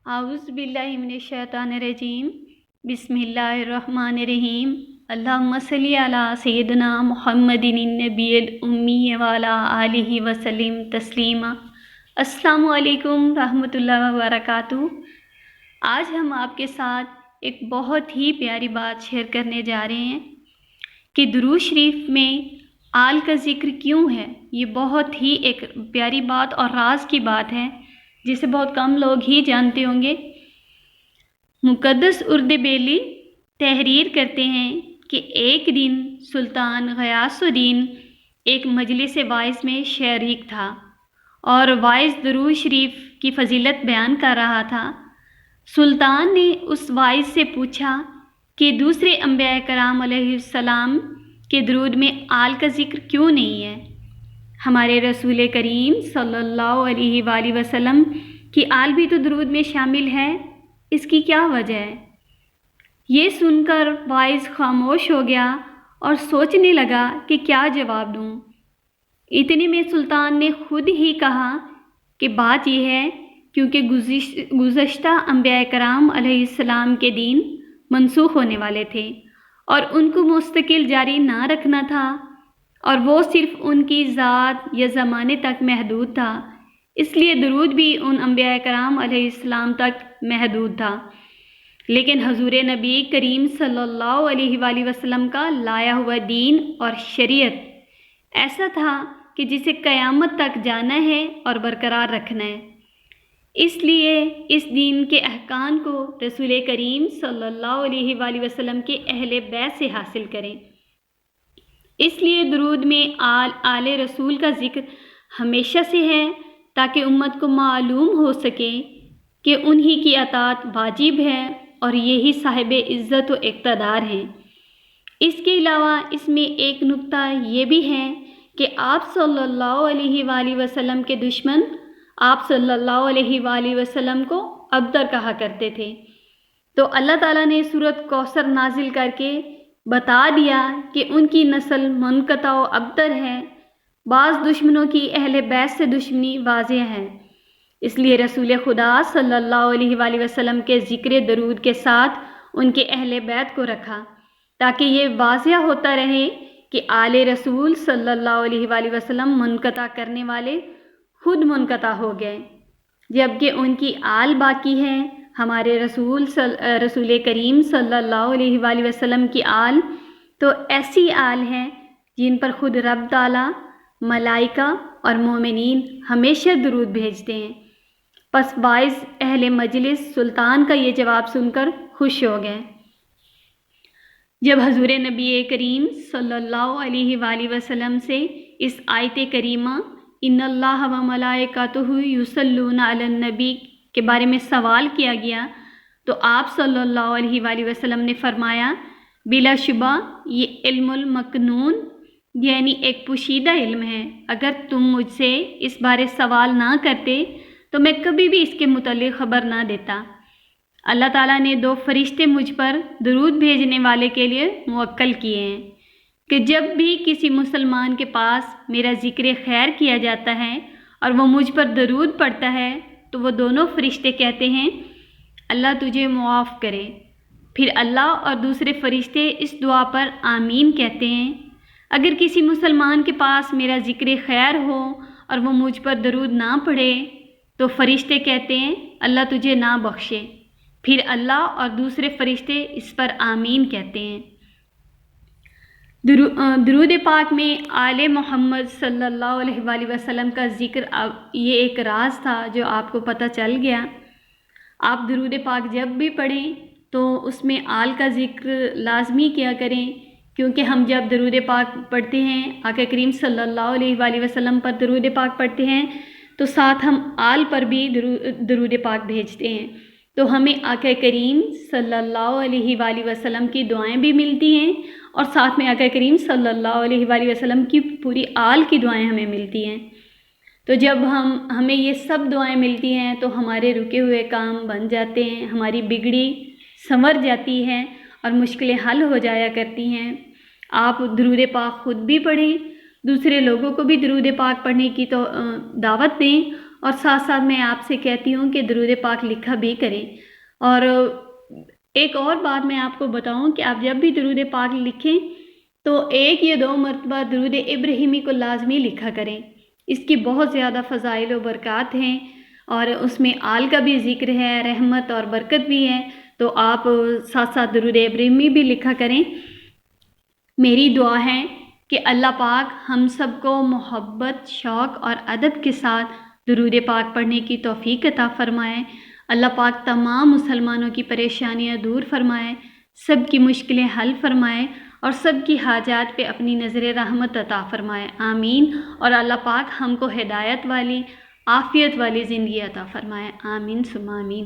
आउज़ बिल्लाहि मिनश्शैतानिर्रजीम बिस्मिल्लाहिर्रहमानिर्रहीम अल्लाहुम्मा सल्ली अला सय्यिदिना मुहम्मदिन नबिय्यिल उम्मी व अला आलिहि वसल्लिम तस्लीमा। अस्सलामु अलैकुम रहमतुल्लाहि व बरकातुहू। आज हम आपके साथ एक बहुत ही प्यारी बात शेयर करने जा रहे हैं कि दुरूद शरीफ में आल का ज़िक्र क्यों है। ये बहुत ही एक प्यारी बात और राज की बात है जिसे बहुत कम लोग ही जानते होंगे। मुक़द्दस उर्दबिली तहरीर करते हैं कि एक दिन सुल्तान ग़यासुद्दीन एक मजलिस वाइज़ में शरीक था और वाइज़ दुरूद शरीफ की फ़जीलत बयान कर रहा था। सुल्तान ने उस वाइज़ से पूछा कि दूसरे अंबिया कराम अलैहिस्सलाम के दुरूद में आल का ज़िक्र क्यों नहीं है। हमारे रसूल करीम सल्लल्लाहु अलैहि वसल्लम की आल भी तो दुरूद में शामिल है, इसकी क्या वजह है। ये सुनकर वाइज़ खामोश हो गया और सोचने लगा कि क्या जवाब दूँ। इतने में सुल्तान ने खुद ही कहा कि बात यह है क्योंकि गुज़श्ता अंबिया कराम अलैहिस्सलाम के दीन मनसूख होने वाले थे और उनको मुस्तकिल जारी ना रखना था और वो सिर्फ़ उनकी ज़ात या ज़माने तक महदूद था, इसलिए दुरूद भी उन अंबिया कराम अलैहिस्सलाम तक महदूद था। लेकिन हजूर नबी करीम सल्लल्लाहु अलैहि वसल्लम का लाया हुआ दीन और शरीयत ऐसा था कि जिसे क़यामत तक जाना है और बरकरार रखना है। इसलिए इस दीन के अहकाम को रसूल करीम सल्लल्लाहु अलैहि वसल्लम के अहले बैत से हासिल करें। इसलिए दुरूद में आले रसूल का ज़िक्र हमेशा से है ताकि उम्मत को मालूम हो सके कि उन्हीं की अताअत वाजिब है और यही साहिब इज़्ज़त व इक़्तिदार हैं। इसके अलावा इसमें एक नुक्ता ये भी है कि आप सल्लल्लाहु अलैहि वसल्लम के दुश्मन आप सल्लल्लाहु अलैहि वसल्लम को अब्तर कहा करते थे, तो अल्लाह ताला ने सूरत कौसर नाजिल करके बता दिया कि उनकी नस्ल मुनक़ता व अब्तर है। बाज़ दुश्मनों की अहले बैत से दुश्मनी वाज़ेह है, इसलिए रसूल खुदा सल्लल्लाहु अलैहि वसल्लम के ज़िक्र दरूद के साथ उनके अहले बैत को रखा ताकि ये वाज़ेह होता रहे कि आले रसूल सल्लल्लाहु अलैहि वसल्लम मुनक़ता करने वाले खुद मुनक़ता हो गए, जबकि उनकी आल बाकी है। हमारे रसूल करीम सल्लल्लाहु अलैहि वसल्लम की आल तो ऐसी आल हैं जिन पर खुद रब ताला, मलाइका और मोमिनीन हमेशा दुरूद भेजते हैं। बस वाइज़ अहले मजलिस सुल्तान का ये जवाब सुनकर खुश हो गए। जब हजूर नबी करीम सल्लल्लाहु अलैहि वसल्लम से इस आयत करीमा इन्नल्लाह व मलाइकातुहु युसल्लूना अलन नबी के बारे में सवाल किया गया तो आप सल्लल्लाहु अलैहि वसल्लम ने फरमाया, बिलाशुबा ये इल्मुल मकनून यानी एक पोशीदा इल्म है। अगर तुम मुझसे इस बारे सवाल ना करते तो मैं कभी भी इसके मुतल्लिक़ ख़बर ना देता। अल्लाह ताला ने 2 फरिश्ते मुझ पर दुरूद भेजने वाले के लिए मुवक्कल किए हैं कि जब भी किसी मुसलमान के पास मेरा ज़िक्र खैर किया जाता है और वो मुझ पर दरूद पढ़ता है तो वो दोनों फरिश्ते कहते हैं अल्लाह तुझे मुआफ़ करे। फिर अल्लाह और दूसरे फरिश्ते इस दुआ पर आमीन कहते हैं। अगर किसी मुसलमान के पास मेरा ज़िक्र खैर हो और वो मुझ पर दरूद ना पढ़े तो फरिश्ते कहते हैं अल्लाह तुझे ना बख्शे। फिर अल्लाह और दूसरे फरिश्ते इस पर आमीन कहते हैं। दुरूद पाक में आले मोहम्मद सल्लल्लाहु अलैहि वसल्लम का ज़िक्र ये एक राज था जो आपको पता चल गया। आप दुरूद पाक जब भी पढ़ें तो उसमें आल का ज़िक्र लाजमी किया करें, क्योंकि हम जब दुरूद पाक पढ़ते हैं, आका करीम सल्लल्लाहु अलैहि वसल्लम पर दुरूद पाक पढ़ते हैं तो साथ हम आल पर भी दुरूद पाक भेजते हैं, तो हमें आका करीम सल्लल्लाहु अलैहि वसल्लम की दुआएं भी मिलती हैं और साथ में आका करीम सल्लल्लाहु अलैहि वसल्लम की पूरी आल की दुआएं हमें मिलती हैं। तो जब हमें ये सब दुआएं मिलती हैं तो हमारे रुके हुए काम बन जाते हैं, हमारी बिगड़ी संवर जाती है और मुश्किलें हल हो जाया करती हैं। आप दुरूद पाक ख़ुद भी पढ़ें, दूसरे लोगों को भी दुरूद पाक पढ़ने की तो दावत दें اور ساتھ ساتھ میں آپ سے کہتی ہوں کہ درود پاک لکھا بھی کریں۔ اور ایک اور بات میں آپ کو بتاؤں کہ آپ جب بھی درود پاک لکھیں تو 1 یا 2 مرتبہ درود ابراہیمی کو لازمی لکھا کریں۔ اس کی بہت زیادہ فضائل و برکات ہیں، اور اس میں آل کا بھی ذکر ہے، رحمت اور برکت بھی ہے، تو آپ ساتھ ساتھ درود ابراہیمی بھی لکھا کریں۔ میری دعا ہے کہ اللہ پاک ہم سب کو محبت، شوق اور ادب کے ساتھ درود پاک پڑھنے کی توفیق عطا فرمائے۔ اللہ پاک تمام مسلمانوں کی پریشانیاں دور فرمائے، سب کی مشکلیں حل فرمائے، اور سب کی حاجات پہ اپنی نظر رحمت عطا فرمائے، آمین۔ اور اللہ پاک ہم کو ہدایت والی، عافیت والی زندگی عطا فرمائے، آمین ثم آمین۔